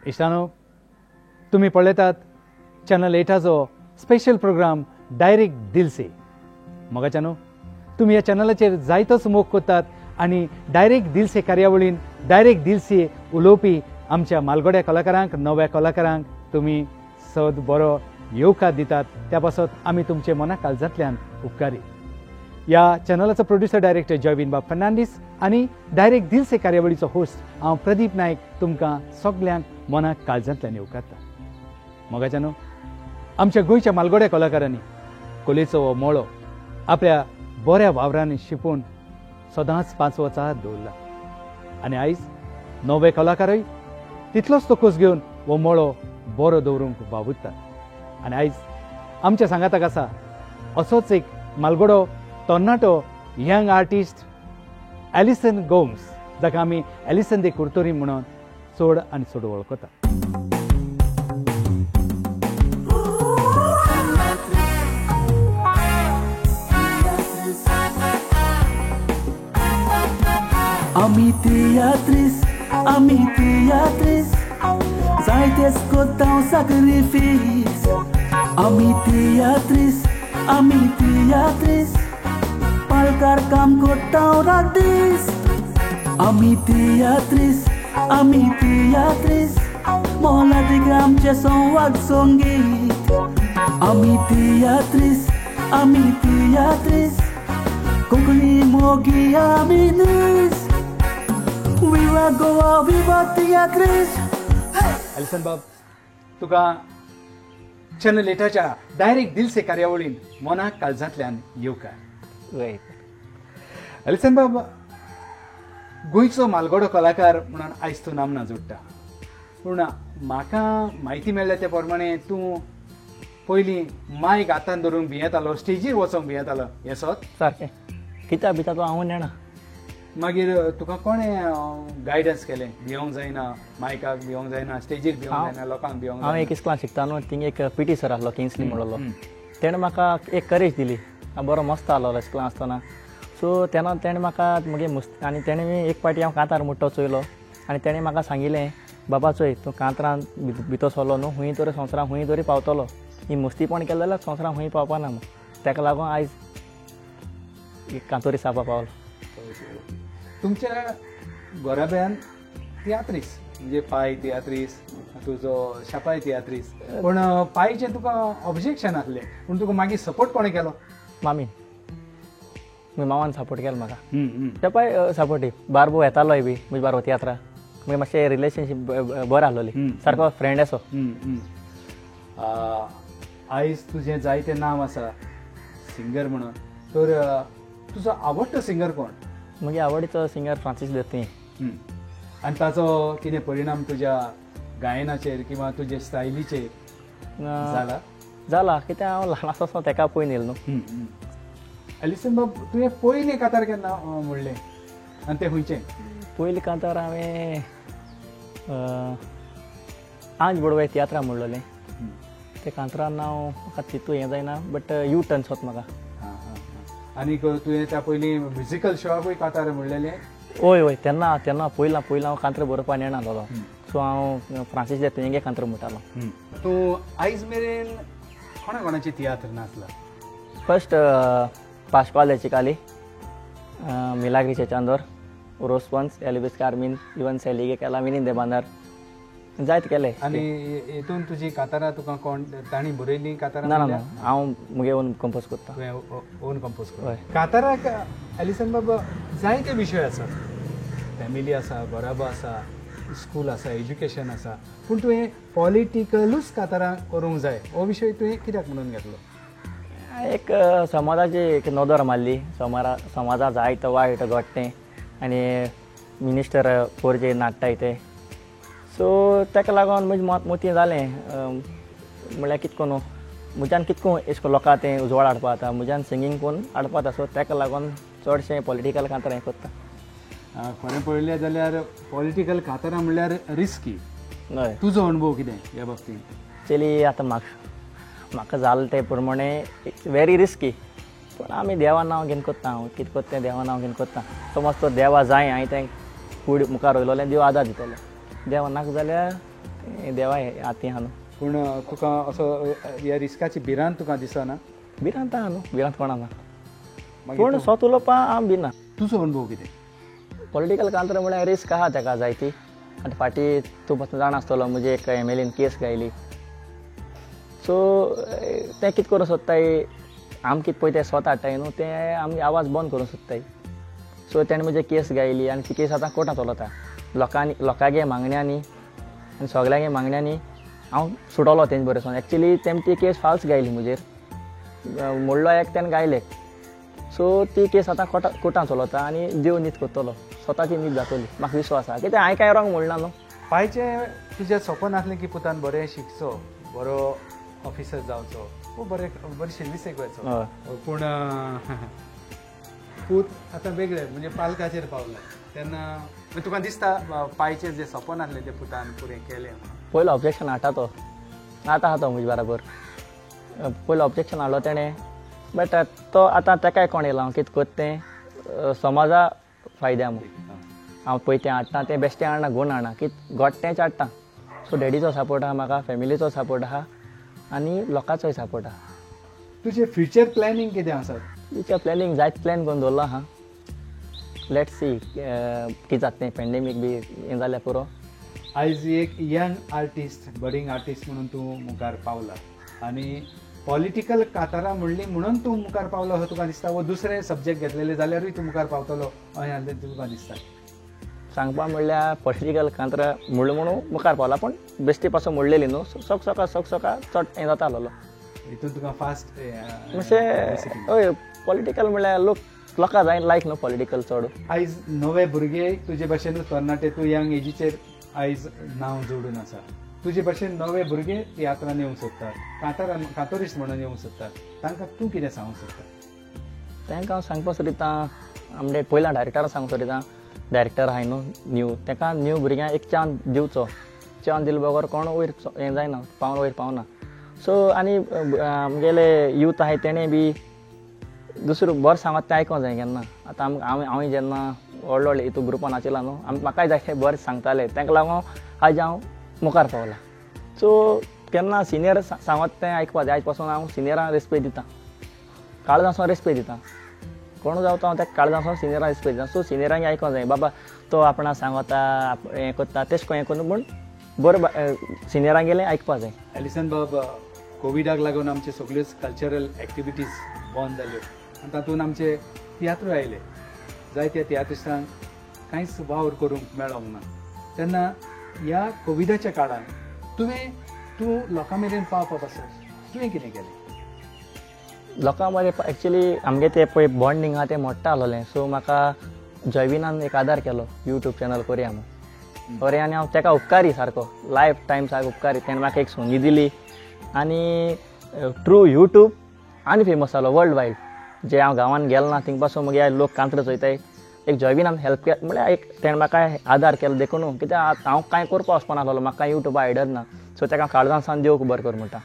इश्टानो, तुम्ही पळयतात channel 8चो special programme direct दिल से. मोगाच्यानो, तुम्ही ह्या चॅनलाचेर जायतोच मोग कोतात आनी डायरेक्ट दिल से कार्यावळीन डायरेक्ट दिल से उलोवपी आमच्या मालगोड्या कलाकारांक, नव्या कलाकारांक तुम्ही सद बरो येवकार दितात. त्या पासत आमी तुमचे मना काळजांतल्यान उपकारी. ह्या चॅनलाचो प्रोड्युसर डायरेक्टर जयवीन बाब फर्नांडीस आनी डायरेक्ट दिल से कार्यावळीचो होस्ट हांव प्रदीप नायक तुमकां सगल्यांक मना काळजांतल्यान येवकारता. मोगाच्यानो, आमच्या गोंयच्या मालगोड्या कलाकारांनी कलेचो हो मोळो आपल्या बऱ्या वावरांनी शिपून सदांच 5 वर्सां दवरला आनी आयज नवे कलाकारय तितलोच तोकूस घेवन हो मोळो बरो दवरूंक वावुरता. आनी आयज आमच्या सांगाताक आसा असोच एक मालगोडो तरणाटो यंग आर्टिस्ट एलिसन गोम्स, जाका आमी एलिसन दे कुर्तोरी म्हणून चड आनी चड वळखता. Ami teatris, zaites kotão sacrifício. Ami teatris, palcar cam kotão radis. Ami teatris, mola de gram che são wag songit. Ami teatris, kukli mogi aminis. Viva Goa, viva teatris. Alison बाब, तुका channel 8च्या direct दिल से कार्यावळीन मना काळजांतल्यान येवकार. Allison बाब, गोंयचो मालगोडो कलाकार म्हणून आयज तूं नामना जोडटा, पूण म्हाका म्हायती मेळ्ळ्या ते प्रमाणे तूं पयलीं मायक हातान धरून भियेतालो, स्टेजीर वचोंक भियेतालो, हें सत? सारकें. कित्याक भिता तो हांव नेना. मागीर तुका कोणें गायडन्स केलें? भियोंक जायना, मायकाक भियोंक जायना, स्टेजीर भियोंक जायना, लोकांक भियोंक जायना. हांव एक इस्कॉलान शिकता न्हू, थिंग एक पीटी सर आहलो, किंग्सली म्हणलो. तेणें म्हाका एक करेज दिली. हांव बरो मस्त आहलो इस्कॉलान आसतना. सो तेन्ना तेणें म्हाका मुगे आनी तेणें एक पाटी हांव कांतार म्हणटो चोयलो आनी तेणें म्हाका सांगिल्लें, बाबा चोय तूं कांतरान भितर सरलो न्हू, खूंय तरी संवसारान खूंय तरी पावतलो. ही मस्तीपण केलें जाल्यार संवसारान खूंय पावपाना म्हूण. तेका लागून आयज कांतोरी सापा पावलो. तुमच्या घोराब्यान तियात्रीस म्हणजे पाय तियात्रीस, तुजो शापाय तियात्रीस, पूण पायचें तुका ऑब्जेक्शन आसलें, पूण तुका मागीर सपोर्ट कोणें केलो? मामीन. म्हज्या मामान सपोर्ट केलो म्हाका. शापाय सपोर्टीव. बारबो येतालोय बी, म्हजी बारबो तियात्रा. मागीर मातशें रिलेशनशीप बरो आहलोली, सारको फ्रेंड असो. आयज तुजें जायतें नांव आसा सिंगर म्हणून, तर तुजो आवडटो सिंगर कोण? म्हगे आवडीचो सिंगर फ्रांसीस दत्ती. आनी ताचो कितें परिणाम तुज्या गायनाचेर किंवा तुजे स्टायलीचेर जाला? कित्याक हांव ल्हान आसतना तेका पळोवन येयलो न्हू. एलिसन बाब, तुवें पयलीं कांतार केन्ना म्हणलें आनी तें खंयचें? पयलीं कांतार हांवें आंज बडवाय तियात्रा म्हणलोलें. ते कांतरान नांव म्हाका तितू हें जायना, बट यू टर्न्स होत म्हाका. आनी तुवें त्या पयलीं म्युजिकल शोआकूय कांतार म्हणलेलें? वय तेन्ना पयलीं हांव कांतरां बरोवपा नेणालो. सो हांव फ्रांसीस दत्ती हेंगे कांतरां म्हणटालो. तूं आयज मेरेन कोणाची तियात्र नाचला? फर्स्ट पाश्कवाल चिकाली, मिलाग्री चांदोर, रोस्पॉन्स, एलिबिस कार्मीन, इवन सेलिगे केला, मिनीन दे बांदार, जायत केले. आनी हितून तुजी कांतारां तुका कोण तांणी बरयलीं कांतारां? ना हांव मुगे ओन कंपोज करता. ओन कंपोज करता. कांताराक एलिसन बाबा जायते विशय आसात. फॅमिली आसा, घोराबो आसा, स्कूल आसा, एज्युकेशन आसा, पूण तुवें पॉलिटिकलूच कांतारां करूंक जाय हो विशय तुवें कित्याक म्हणून घेतलो? एक समाजाची एक नदर मारली. समाजा जायत वायट घडटें आनी मिनिस्टर पोरजे नाडटाय ते. सो तेका लागून म्हजें मोती जालें, म्हळ्यार कितको न्हू, म्हज्यान कितको एशको लोकां तें उजवाड हाडपा जाता, म्हज्यान सिंगींग करून हाडपा जाता. सो तेका लागून चडशें पॉलिटिकल कांतार हें करता. खरें पळयलें जाल्यार पॉलिटिकल कांतारां म्हणल्यार रिस्की. हय. तुजो अणभव कितें ह्या बाबतींत? एक्चुली आतां म्हाका जालें ते प्रमाणे इट्स व्हेरी रिस्की, पूण आमी देवा नांव घेवन कोत्ता. हांव कितें कोत्ता तें देवा नांव घेवन कोत्ता. समज तो देवा जाय हांवें तें फूड मुखार वयलोलें, देव आदार दितलो. देवा नाका जाल्यार देवा आती आहा न्हू पूण तुका असो ह्या रिस्काची भिरांत तुका दिसना भिरांत आहा न्हू भिरांत कोणा ना मागीर पूण स्वत उलोवपा हांव भिना तुजो अनुभव कितें पॉलिटिकल कांतर म्हळ्यार रिस्क आहा ताका जायती आतां फाटी तूं पासून जाणा आसतलो म्हणजे एक MLAन केस गायली सो ते कितें करूं सोदताय आमी कितें पळय ते स्वता हाडटाय न्हू ते आमी आवाज बंद करूंक सोदताय सो तेणें म्हणजे केस गायली आनी ती केस आतां कोर्टांत चलता लोकांगे मागण्यांनी आनी सगळ्यांगे मागण्यांनी हांव सुटलो तेंचे बरें एक्चुली तेमी ती केस फाल्स गायली म्हजेर म्हणलो एक तेणें गायले सो ती केस आतां कोर्टांत चलता आनी देव न्हीद करतलो स्वताची न्हीद जातली म्हाका विश्वास आसा कित्याक हांवें कांय रॉंग म्हणना न्हू पायचें तुजें सपन आसलें की पुतान बरें शिकचो बरो ऑफिसर जावचो वो बरी सर्विसेक वचो पूण पूत आतां वेगळें म्हणजे पालकाचेर पावला तेन्ना तुका दिसता पायचें जें सपन आसलें तें पुतान पुरें केलें पयलो ऑब्जेक्शन हाडटा तो आतां आहा तो म्हजे बराबर पयलो ऑब्जेक्शन हाडलो तेणें बट तो आतां ताकाय कोण येयला हांव कितें करता तें समाजा फायद्या हांव पळय तें हाडटा तें बेश्टें हाडना गूण हाडना कितें गोडटेंच हाडटा सो डॅडीचो सपोर्ट आहा म्हाका फॅमिलीचो सपोर्ट आहा आनी लोकांचोय सपोर्ट आहा तुजें फ्युचर प्लॅनिंग कितें आसा फ्युचर प्लॅनिंग जायत प्लॅन करून दवरलो आहा लेट्स सी कितें जाता तें पॅन्डेमीक बी हें जाल्यार पुरो आयज एक यंग आर्टिस्ट बडींग आर्टिस्ट म्हणून तूं मुखार पावला आनी पॉलिटिकल कातारां म्हणली म्हणून तूं मुखार पावलो अशें तुका दिसता वो दुसरे सब्जेक्ट घेतलेले जाल्यारूय तूं मुखार पावतलो अशें तुका दिसता सांगपा म्हणल्यार पॉलिटिकल कांतरां म्हणलें म्हणून मुखार पावला पूण बेश्टी पासून म्हणलेली न्हू सोक सोका चड हें जाता आसलो हितून तुका फास्ट मातशें हय पॉलिटिकल म्हणल्यार लोकां जाय लायक न्हू पॉलिटिकल चड आयज नवे भुरगे तुजे भशेनूच तरणाटे तूं यंग एजीचेर आयज नांव जोडून आसा तुजे भशेन नवे भुरगे तियात्रान येवंक सोदतात कातरिस्ट म्हणून येवंक सोदतात तांकां तूं कितें सांगूंक सोदता तांकां हांव सांगपा सोदिता आमचे पयल्या डायरेक्टराक सांगूंक सोदिता डायरेक्टर आहाय न्हू न्यू ताका न्यू भुरग्यांक एक चान्स दिवचो चान्स दिले बगर कोण वयर हें जायना वयर पावना सो आनी आमगेले यूथ आहाय तेणें बी दुसरें बरें सांगत तें आयकोंक जाय केन्ना आतां हांवें जेन्ना व्हडले हितू ग्रुपान आशिल्लो न्हू म्हाकाय जाय बरें सांगताले तांकां लागून आयज हांव मुखार पावला सो केन्ना सिनियर सांगत तें आयकपा जाय आयज पासून हांव सिनियरांक रेस्पेक्ट दिता काळजांसून रेस्पेक्ट दिता कोण जावं हांव त्या काळजांसून सिनियरांक रेस्पेक्ट दिता सो सिनियरांक आयकोंक जाय बाबा तो आपणा सांगता हें करता तेश हें करून पूण बरें सिनियरांक गेलें आयकपा जाय एलिसन बाब कोविडाक लागून आमचे सगळ्योच कल्चरल एक्टिविटीज बंद जाल्यो आनी तातूंत आमचे तियात्र आयले जायत्या तियात्रिस्टांक कांयच वावर करूंक मेळोंक ना तेन्ना ह्या कोविडाच्या काळान तूं लोकां मेरेन पावपा पासून तुवें कितें केलें लोकां मदें एक्चुली आमगे तें पळय बॉन्डिंग आहा तें मोट्टा आहलोलें सो म्हाका जॉयविनान एक आदार केलो यूट्यूब चॅनल करया म्हणून बरें आनी हांव ताका उपकारी सारको लायफ टायम सारको उपकारी तेणें म्हाका एक संदी दिली आनी थ्रू यूट्यूब आनी फेमस जालो वर्ल्ड वायड जे हांव गांवांत गेलो ना थिंग पासून मागीर लोक कांतरां चोयताय एक जॉयविनान हेल्प केलें म्हळ्यार एक तेणें म्हाका आदार केलो देखून कित्याक हांव कांय करपा वचपा नासलो म्हाका यूट्यूबा आयडिया ना सो ताका काळजांसान देव बरें कर म्हणटा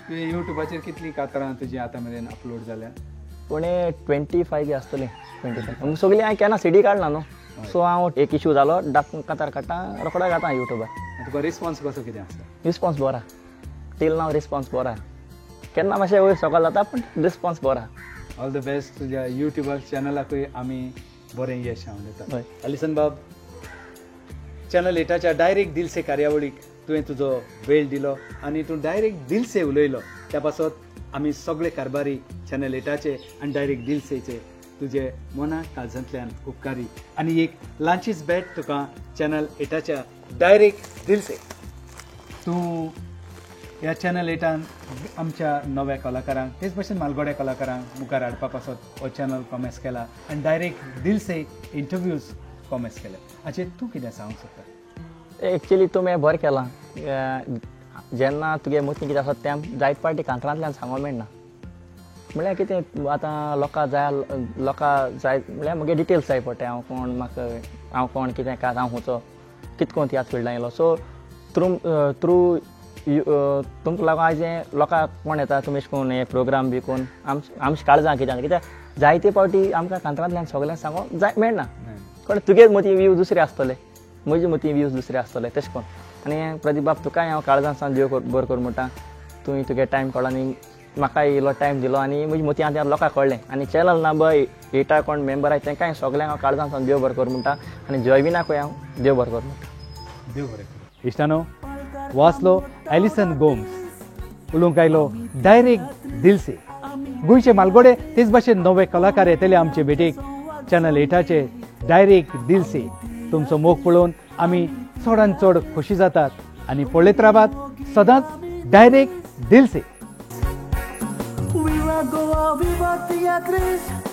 तुवें यूट्यूबाचेर कितलीं कातरां तुजीं आतां मेरेन अपलोड जाल्यात पूण 25 बी आसतलीं 25 सगळीं हांवें केन्ना CD काडला न्हू सो हांव एक इशू जालो कातार काडटा रोखडो घाता यूट्यूबार तुका रिस्पॉन्स कसो कितें आसता रिस्पॉन्स बरो टील नाव रिस्पॉन्स बरो केन्ना मातशें वयर सकयल जाता पूण रिस्पॉन्स बरो ऑल द बेस्ट तुज्या यूट्यूब चॅनलाकूय आमी बरें यश हांव दिता एलिसन बाब चॅनल 8च्या डायरेक्ट दिलसे कार्यावळीक तुवें तुजो वेळ दिलो आनी तूं डायरेक्ट दिलसे उलयलो त्या पासत आमी सगळे कारबारी चॅनल 8चे आनी डायरेक्ट दिलसेचे तुजे मना काळजांतल्यान उपकारी आनी एक लांचीस बॅट तुका चॅनल 8च्या डायरेक्ट दिलसे तूं ह्या चॅनल 8 आमच्या नव्या कलाकारांक तेच भशेन मालगोड्या कलाकारांक मुखार हाडपा पासत हो चॅनल कॉमेस केला आनी डायरेक्ट दिलसे इंटरव्यूज कॉमेस केले हाचेर तूं कितें सांगूंक सोदता एक्चुली तुवें बरें केलां जेन्ना तुगे मतीं कितें आसा तें जायत पार्टी कांतरांतल्यान सांगूंक मेळना म्हळ्यार कितें आतां लोकां जाय म्हळ्यार म्हगे डिटेल्स जाय पडटा हांव कोण कितें काज हांव खुंयचो कितें कोण ह्याच फिल्डान येयलो सो थ्रू तुमकां लागून आयज लोकांक कोण येता तुमी अशें करून हे प्रोग्राम बी करून आमची काळजां कित्याक जायते फावटी आमकां कांतरांतल्यान सगळ्यांक सांगूंक जाय मेळना कोण तुगे मतीं व्यूज दुसरे आसतले म्हजे मतीं व्यूज दुसरे आसतले तशें करून आनी प्रदीप बाब तुकाय हांव काळजान सावन देव बरो कर म्हणटा तुवें तुगे टायम काडलो आनी म्हाका इल्लो टायम दिलो आनी म्हजी मोती आतां लोकांक कळ्ळें आनी चॅनल ना पळय एटा कोण मेंबर आहाय तेंकाय सगल्यांक हांव काळजान सावन देव बरो कर म्हणटा आनी जॉयविनाकूय हांव देव बरो कर म्हणटा देव बरें करूं. इश्टानो वाचलो एलिसन गोम्स उलोवंक आयलो डायरेक्ट दिल से. गोंयचे मालगोडे तेच भाशेन नवे कलाकार येतले आमचे भेटेक चॅनल 8चे डायरेक्ट दिल से. तुमचो मोग पळोवन आमी चडांत चड खोशी जातात आनी पळयत रावात सदांच डायरेक्ट दिल से. Viva Goa, viva Tia Cris.